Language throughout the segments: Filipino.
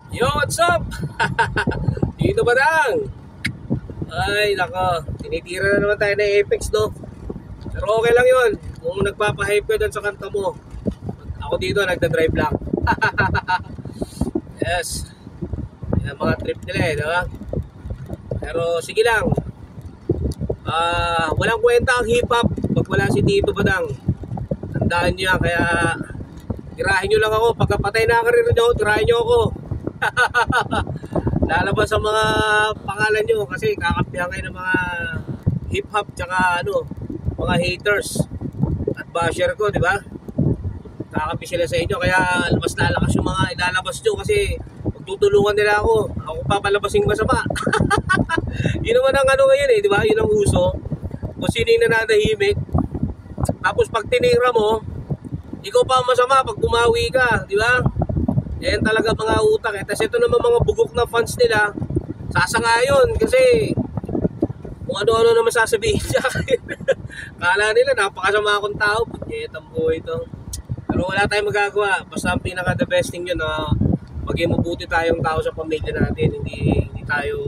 Yo, what's up? Dito ba lang? Ay, nako. Tinitira na naman tayo ng Apex, no? Pero okay lang yun. Kung nagpapahype ka dun sa kanta mo. Ako dito, nagda-drive lang. Yes. Yan mga trip nila eh, diba? Pero sige lang. Walang kwenta ang hip-hop pag wala si Tito Badang. Tandaan nyo yan, kaya tirahin nyo lang ako. Pagkapatay na karir nyo, tirahin nyo ako. Lalabas ang mga pangalan nyo kasi kakampihan kayo ng mga hip-hop tsaka mga haters at basher ko, di ba? Kakampi sila sa inyo, kaya mas lalakas yung mga ilalabas nyo kasi magtutulungan nila ako. Ako papalabasing masama. Yun naman ang ngayon eh, di ba? Yun ang uso. Kung sino yung nananahimik. Tapos pag tinira mo, ikaw pa masama pag bumawi ka, di ba? Yan talaga mga utak eh. Tapos ito naman mga bugok na fans nila, sasangayon kasi kung ano-ano naman sasabihin sa akin. Kala nila napakasama akong tao, punyetang buhay ito. Pero wala tayong magagawa. Basta ang pinaka the best thing yun na maging mabuti tayong tao sa pamilya natin. Hindi tayo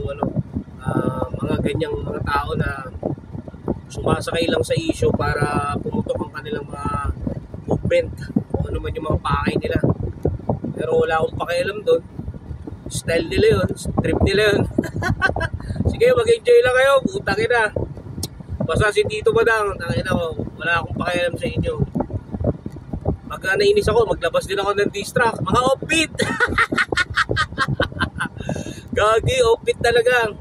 mga ganyang mga tao na sumasakay lang sa issue para pumutok ang kanilang mga movement o ano man yung mga pakay nila. Pero wala akong pakialam doon. Style nila yun, trip nila yun. Sige, mag-enjoy lang kayo, putangin na. Basta si Tito Badang, tangin ako, wala akong pakialam sa inyo. Pag nainis ako, maglabas din ako ng diss track. Mga offbeat! Gagi, offbeat talaga.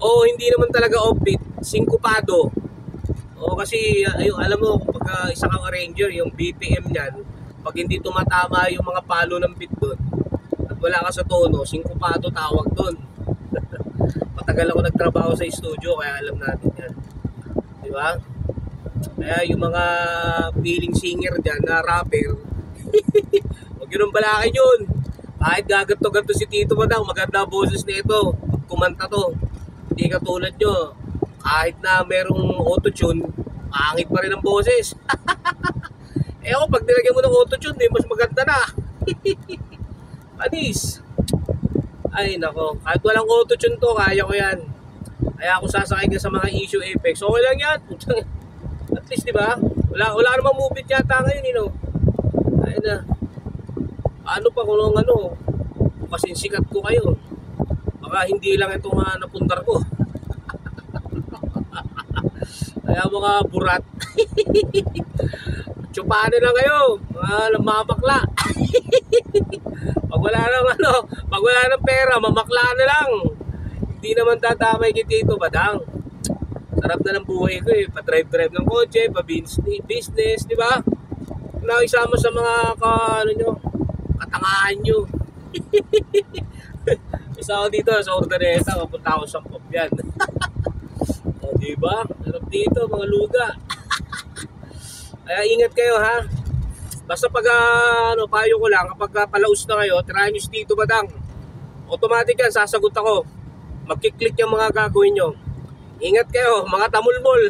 O hindi naman talaga offbeat, sinkopado. O kasi, alam mo, pag isa kang arranger, yung BPM niyan, pag hindi tumatama yung mga palo ng beat doon at wala ka sa tono, sinkopado tawag doon. Matagal ako nagtrabaho sa studio kaya alam natin yan, di ba? Kaya yung mga feeling singer dyan na rapper, huwag yun ang balakin yun. Kahit gaganto-ganto si Tito Badang, maganda boses nito pag kumanta to. Hindi katulad nyo, kahit na merong autotune, pangit pa rin ang boses. Eh ako, pag nilagyan mo ng autotune, mas maganda na. Panis. Ay, nako. Kahit walang autotune to, kaya ko yan. Kaya ako sasakay ka sa mga issue Apex. Okay lang yan. At least, di ba? Wala namang movie yata ngayon, Ay na. Ano pa kung kasing sikat ko kayo. Baka hindi lang itong napundar ko. Kaya mga burat. Tsupahan lang kayo, mga mamakla. Pag wala ng pera, mamakla na lang. Hindi naman tatamay kay Tito Badang. Sarap na ng buhay ko eh, pa-drive-drive ng kotse, pa-business, di ba? Nakisama sa mga katangahan nyo. Isa ako dito sa Ordaneta, kapunta ako sa Popyan. O di ba? Sarap dito, mga luga. Kaya ingat kayo ha. Basta pag payo ko lang, kapag palaus na kayo, tirahan nyo si Tito Badang. Automatic yan, sasagot ako. Magkiklik yung mga gagawin nyo. Ingat kayo, mga tamulmol.